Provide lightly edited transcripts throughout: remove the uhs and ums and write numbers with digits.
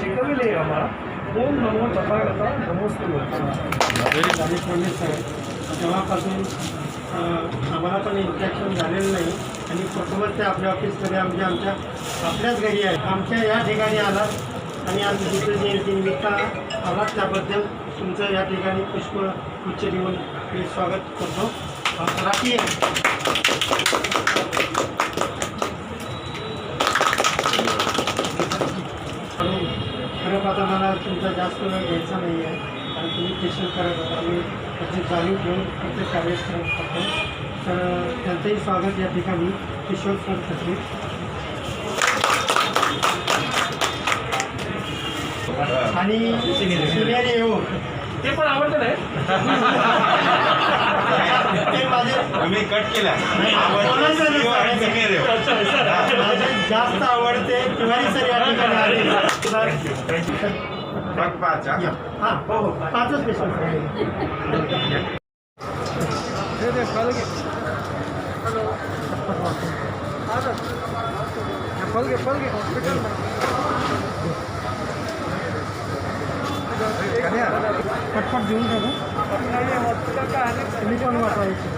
शिकविले आम्हाला ओम नमो तथागता नमोस्तु तेव्हापासून आम्हाला पण इन्फेक्शन झालेलं नाही आणि प्रथमच ते आपल्या ऑफिसमध्ये आमच्या आपल्याच घरी आहे आमच्या या ठिकाणी आलात आणि आज बुद्ध जयंतीनिमित्त आलात त्याबद्दल तुमचं या ठिकाणी पुष्पगुच्छ देऊन मी स्वागत करतो. राखी खरं आता मला तुमचा जास्त वेळ घ्यायचा नाही आहे कारण तुम्ही पेशंट करत होता मी त्याची जाणीव घेऊन प्रत्येक कार्यक्रम करतो. तर त्यांचंही स्वागत या ठिकाणी किशोर सर करतील. आणि सिनियर येऊ ते पण आवडतं नाही ते माझे तुम्ही कट केला जास्त आवडते तिवारी सर या ठिकाणी आले. हां हो हो 5च पेशंट फल घे हॉस्पिटल पटपट देऊन टाकू हॉस्पिटल का आहे मी पण वापरायची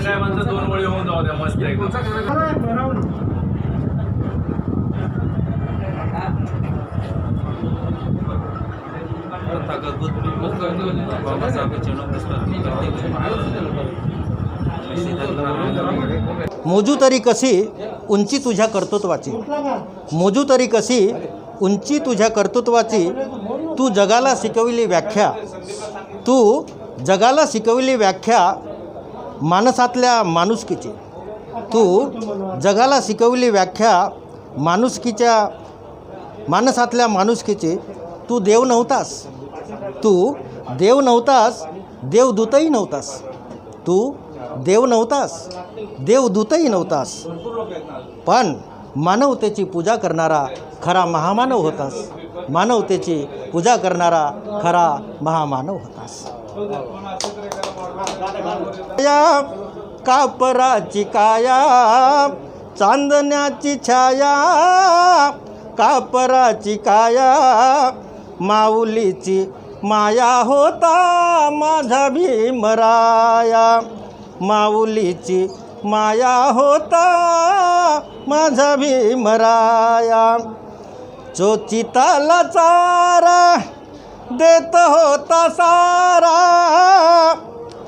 साहेबांचं 2 वळी होऊन जाऊ द्या मस्त मोजू तरी कशी उंची तुझ्या कर्तृत्वाची, मोजू तरी कशी उंची तुझ्या कर्तृत्वाची, तू जगाला शिकविली व्याख्या, तू जगाला शिकविली व्याख्या माणसातल्या माणुसकीची, तू जगाला शिकविली व्याख्या माणसातल्या माणुसकीची. तू देव नव्हतास, तू देव नव्हतास, देवदूतही नव्हतास, तू देव नव्हतास, देवदूतही नव्हतास, पण मानवतेची पूजा करणारा खरा महामानव होतास, मानवतेची पूजा करणारा खरा महामानव होतास. या कापराची काया चांदण्याची छाया, कापराची काया माऊलीची माया होता माझा भीमराया, माऊलीची माया होता माझा भीमराया. चोचिताला चारा देत होता सारा,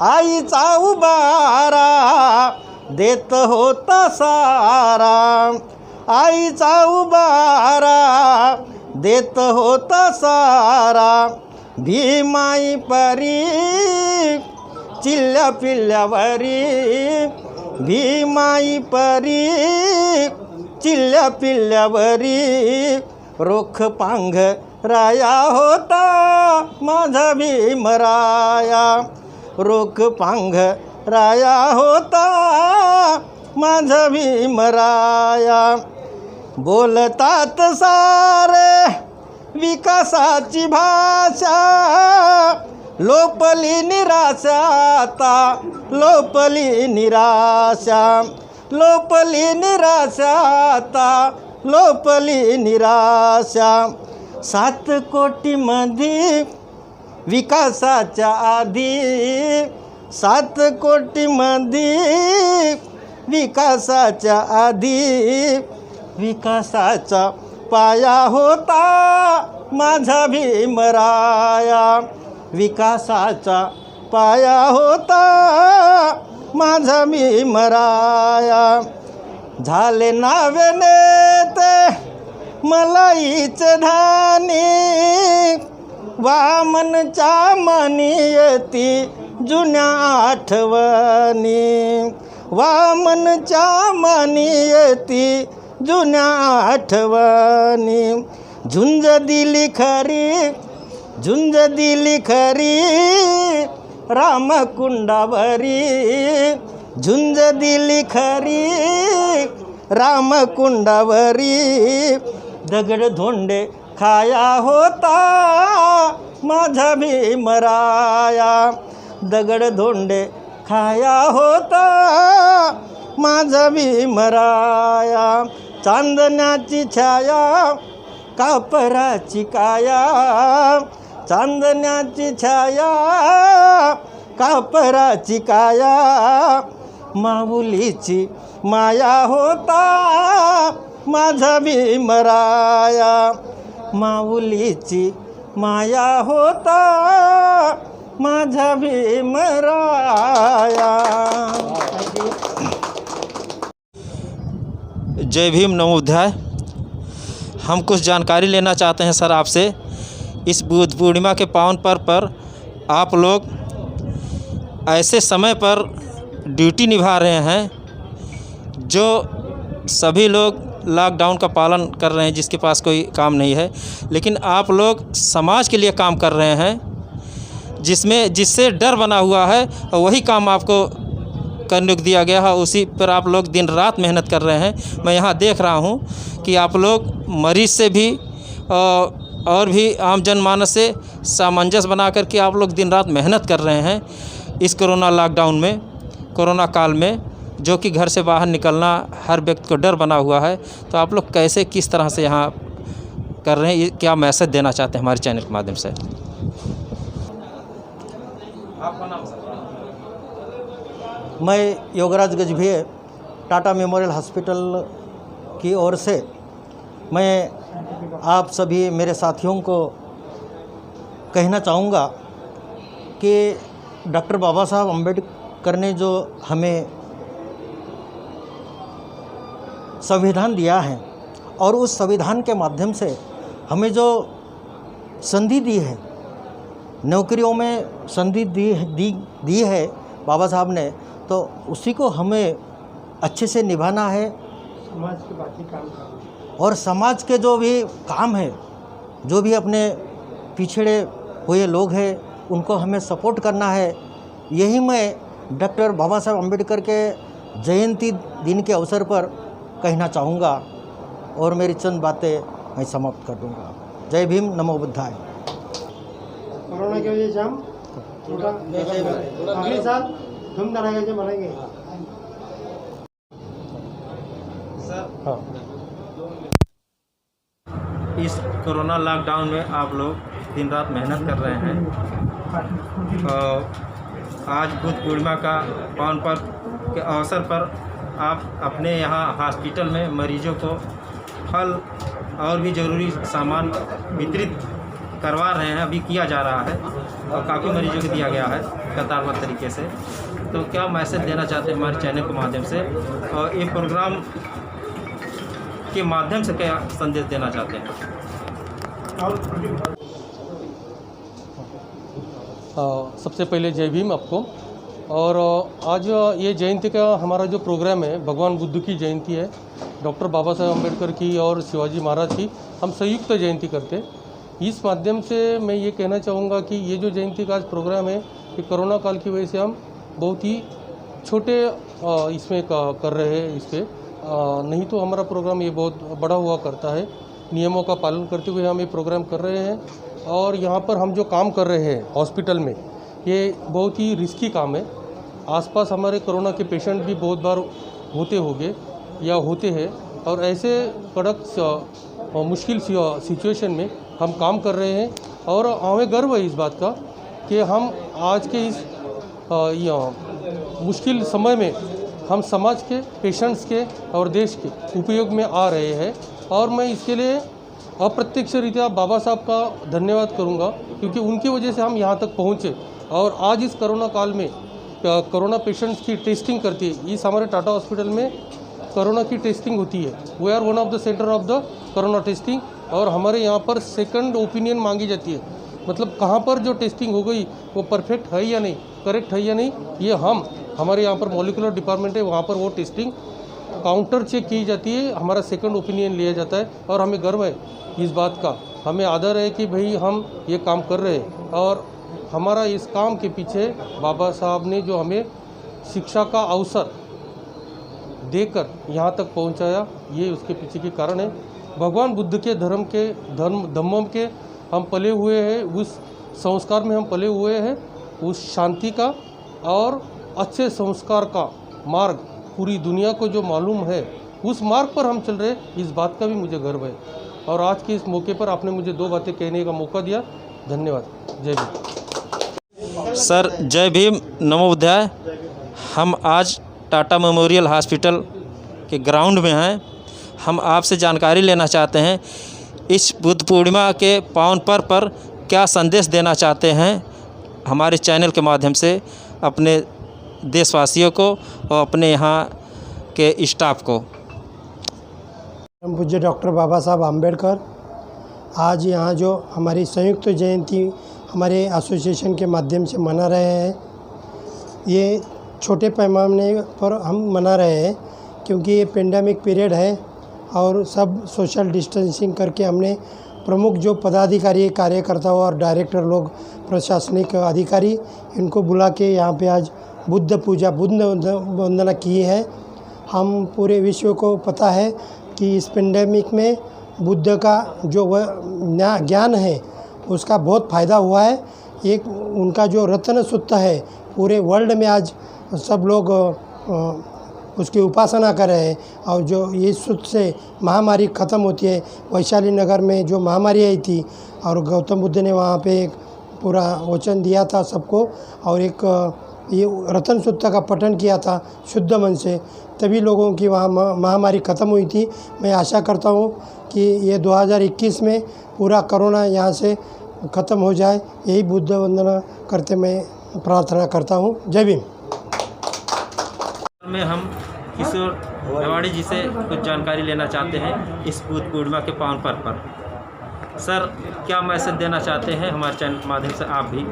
आईचा उबारा देत होता सारा, आईचा उबारा देत होता सारा. भीमाई परी चिल्ल्या पिल्ल्यावरी, भीमाई परी चिल्ल्या पिल्ल्यावरी, रोख पांघ राया होता माझा भीमराया, रोख पांघ राया होता माझा भीमराया. बोलतात सारे विकासाची भाषा, लोपली निराशा आता, लोपली निराशा, लोपली निराशा आता, लोपली निराशा 7 कोटीमध्ये विकासाच्या आधी 7 कोटीमध्ये विकासाच्या आधी विकासाचा पाया होता माझा भीमराया विकासाचा पाया होता माझा भीमराया झाले नावे नेते मलाईच धानी वामनच्या मनियती जुन्या आठवणी वामनच्या मनियती जुन्या आठवणी झुंज दिली खरी रामकुंडावरी झुंज दिली खरी रामकुंडावरी दगड धोंडे खाया होता माझा भीमराया दगड धोंडे खाया होता माझा भीमराया चांदण्याची छाया कापराची काया चांदण्याची छाया कापराची काया माऊलीची माया होता माझा भीमराया माऊलीची माया होता माझा भीमराया। जय भीम नमोध्याय। हम कुछ जानकारी लेना चाहते हैं सर आपसे। इस बुद्ध पूर्णिमा के पावन पर्व पर आप लोग ऐसे समय पर ड्यूटी निभा रहे हैं जो सभी लोग लॉकडाउन का पालन कर रहे हैं, जिसके पास कोई काम नहीं है, लेकिन आप लोग समाज के लिए काम कर रहे हैं जिससे डर बना हुआ है और वही काम आपको करने को दिया गया है, उसी पर आप लोग दिन रात मेहनत कर रहे हैं। मैं यहाँ देख रहा हूँ कि आप लोग मरीज से भी और भी आम जनमानस से सामंजस्य बना कर के आप लोग दिन रात मेहनत कर रहे हैं इस कोरोना लॉकडाउन में, कोरोना काल में, जो कि घर से बाहर निकलना हर व्यक्ति को डर बना हुआ है। तो आप लोग कैसे किस तरह से यहाँ कर रहे हैं, ये क्या मैसेज देना चाहते हैं हमारे चैनल के माध्यम से? आपका नाम सर? मैं योगराज गजभिये टाटा मेमोरियल हॉस्पिटल की ओर से मैं आप सभी मेरे साथियों को कहना चाहूँगा कि डॉक्टर बाबा साहब अम्बेडकर ने जो हमें संविधान दिया है और उस संविधान के माध्यम से हमें जो संधि दी है, नौकरियों में संधि दी है बाबा साहब ने, तो उसी को हमें अच्छे से निभाना है। समाज के बाकी काम करना और समाज के जो भी काम है, जो भी अपने पिछड़े हुए लोग हैं, उनको हमें सपोर्ट करना है। यही मैं डॉक्टर बाबा साहब अम्बेडकर के जयंती दिन के अवसर पर कहना चाहूँगा और मेरी चंद बातें मैं समाप्त कर दूँगा। जय भीम, नमो बुद्धाय। कोरोना की वजह से हम अगले साल धूम धड़ाके से मनाएंगे। हाँ, इस कोरोना लॉकडाउन में आप लोग दिन रात मेहनत कर रहे हैं और आज बुद्ध पूर्णिमा का पावन पर्व के अवसर पर आप अपने यहाँ हॉस्पिटल में मरीजों को फल और भी ज़रूरी सामान वितरित करवा रहे हैं, अभी किया जा रहा है और काफ़ी मरीजों को दिया गया है कतारबद्ध तरीके से। तो क्या मैसेज देना चाहते हैं हमारे चैनल के माध्यम से और ये प्रोग्राम के माध्यम से क्या संदेश देना चाहते हैं? सबसे पहले जय भीम आपको। और आज ये जयंती का हमारा जो प्रोग्राम है, भगवान बुद्ध की जयंती है, डॉक्टर बाबा साहेब अम्बेडकर की और शिवाजी महाराज की हम संयुक्त जयंती करते हैं। इस माध्यम से मैं ये कहना चाहूँगा कि ये जो जयंती का आज प्रोग्राम है, ये कोरोना काल की वजह से हम बहुत ही छोटे इसमें कर रहे हैं इस पर, नहीं तो हमारा प्रोग्राम ये बहुत बड़ा हुआ करता है। नियमों का पालन करते हुए हम ये प्रोग्राम कर रहे हैं। और यहाँ पर हम जो काम कर रहे हैं हॉस्पिटल में, ये बहुत ही रिस्की काम है। आसपास हमारे कोरोना के पेशेंट भी बहुत बार होते होंगे या होते हैं, और ऐसे कड़क मुश्किल सिचुएशन में हम काम कर रहे हैं और हमें गर्व है इस बात का कि हम आज के इस मुश्किल समय में हम समाज के, पेशेंट्स के और देश के उपयोग में आ रहे हैं। और मैं इसके लिए अप्रत्यक्ष रीत्या बाबा साहब का धन्यवाद करूंगा, क्योंकि उनकी वजह से हम यहाँ तक पहुँचे। और आज इस कोरोना काल में कोरोना पेशेंट्स की टेस्टिंग करती है। इस हमारे टाटा हॉस्पिटल में कोरोना की टेस्टिंग होती है। We are one of the centre of the corona testing. और हमारे यहाँ पर सेकंड ओपिनियन मांगी जाती है, मतलब कहाँ पर जो टेस्टिंग हो गई वो परफेक्ट है या नहीं, करेक्ट है या नहीं, ये हमारे यहाँ पर मॉलिकुलर डिपार्टमेंट है, वहाँ पर वो टेस्टिंग काउंटर चेक की जाती है, हमारा सेकंड ओपिनियन लिया जाता है। और हमें गर्व है इस बात का, हमें आदर है कि भाई हम ये काम कर रहे हैं। और हमारा इस काम के पीछे बाबा साहब ने जो हमें शिक्षा का अवसर देकर यहाँ तक पहुँचाया, ये उसके पीछे के कारण है। भगवान बुद्ध के धम्मों के हम पले हुए हैं, उस संस्कार में हम पले हुए हैं, उस शांति का और अच्छे संस्कार का मार्ग पूरी दुनिया को जो मालूम है, उस मार्ग पर हम चल रहे, इस बात का भी मुझे गर्व है। और आज के इस मौके पर आपने मुझे 2 बातें कहने का मौका दिया। धन्यवाद। जय भीम। सर जय भीम, नमो बुद्धाय। हम आज टाटा मेमोरियल हॉस्पिटल के ग्राउंड में हैं। हम आपसे जानकारी लेना चाहते हैं, इस बुद्ध पूर्णिमा के पावन पर्व पर क्या संदेश देना चाहते हैं हमारे चैनल के माध्यम से अपने देशवासियों को और अपने यहाँ के स्टाफ को। परम पूज्य डॉक्टर बाबा साहब आम्बेडकर आज यहाँ जो हमारी संयुक्त जयंती हमारे एसोसिएशन के माध्यम से मना रहे हैं, ये छोटे पैमाने पर हम मना रहे हैं क्योंकि ये पेंडेमिक पीरियड है और सब सोशल डिस्टेंसिंग करके हमने प्रमुख जो पदाधिकारी, कार्यकर्ताओं और डायरेक्टर लोग, प्रशासनिक अधिकारी, इनको बुला के यहाँ पे आज बुद्ध पूजा, बुद्ध वंदना की है। हम पूरे विश्व को पता है कि इस पेंडेमिक में बुद्ध का जो ज्ञान है उसका बहुत फ़ायदा हुआ है। एक उनका जो रत्न सूत्र है पूरे वर्ल्ड में आज सब लोग उसकी उपासना कर रहे हैं। और जो ये सूत्र से महामारी ख़त्म होती है, वैशाली नगर में जो महामारी आई थी और गौतम बुद्ध ने वहाँ पे एक पूरा वचन दिया था सबको और एक ये रतन सूत्र का पठन किया था शुद्ध मन से, तभी लोगों की वहाँ महामारी ख़त्म हुई थी। मैं आशा करता हूँ कि ये 2021 में पूरा कोरोना यहाँ से ख़त्म हो जाए, यही बुद्ध वंदना करते मैं प्रार्थना करता हूँ। जय भीम। में हम किशोर रवाड़ी जी से कुछ जानकारी लेना चाहते हैं इस बुद्ध पूर्णिमा के पावन पर्व पर। सर क्या मैसेज देना चाहते हैं हमारे चैनल के माध्यम से आप भी?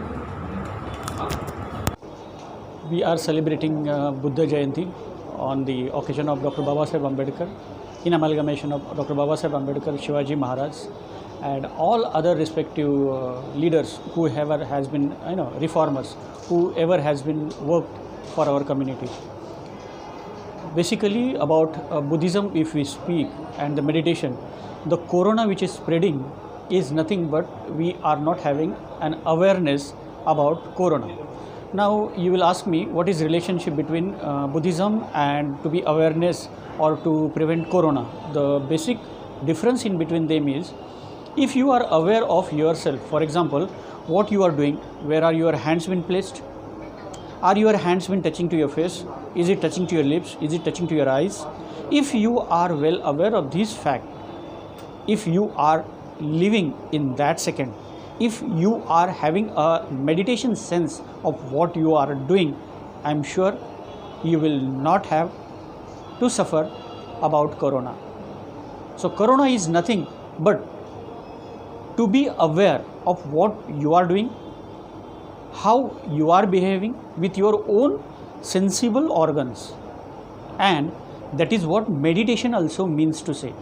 We are celebrating Buddha Jayanti on the occasion of Dr. Baba Saheb Ambedkar, in amalgamation of Dr. Baba Saheb Ambedkar, Shivaji Maharaj, and all other respective leaders whoever has been, reformers, whoever has been worked for our community. Basically about Buddhism, if we speak, and the meditation, the corona which is spreading is nothing but we are not having an awareness about corona. Now you will ask me what is relationship between Buddhism and to be awareness or to prevent corona. The basic difference in between them is, if you are aware of yourself, for example, what you are doing, where are your hands been placed, are your hands been touching to your face, is it touching to your lips, is it touching to your eyes? If you are well aware of this fact, if you are living in that second, if you are having a meditation sense of what you are doing, I am sure you will not have to suffer about corona. So corona is nothing but to be aware of what you are doing, how you are behaving with your own sensible organs, and that is what meditation also means to say.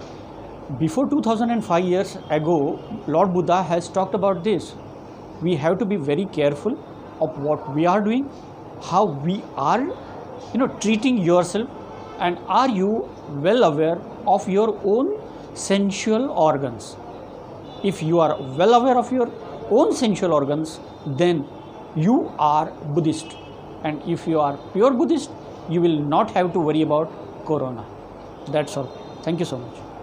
Before 2005 years ago, Lord Buddha has talked about this. We have to be very careful of what we are doing, how we are, treating yourself, and are you well aware of your own sensual organs. If you are well aware of your own sensual organs, then you are Buddhist. And if you are pure Buddhist, you will not have to worry about corona. That's all. Thank you so much.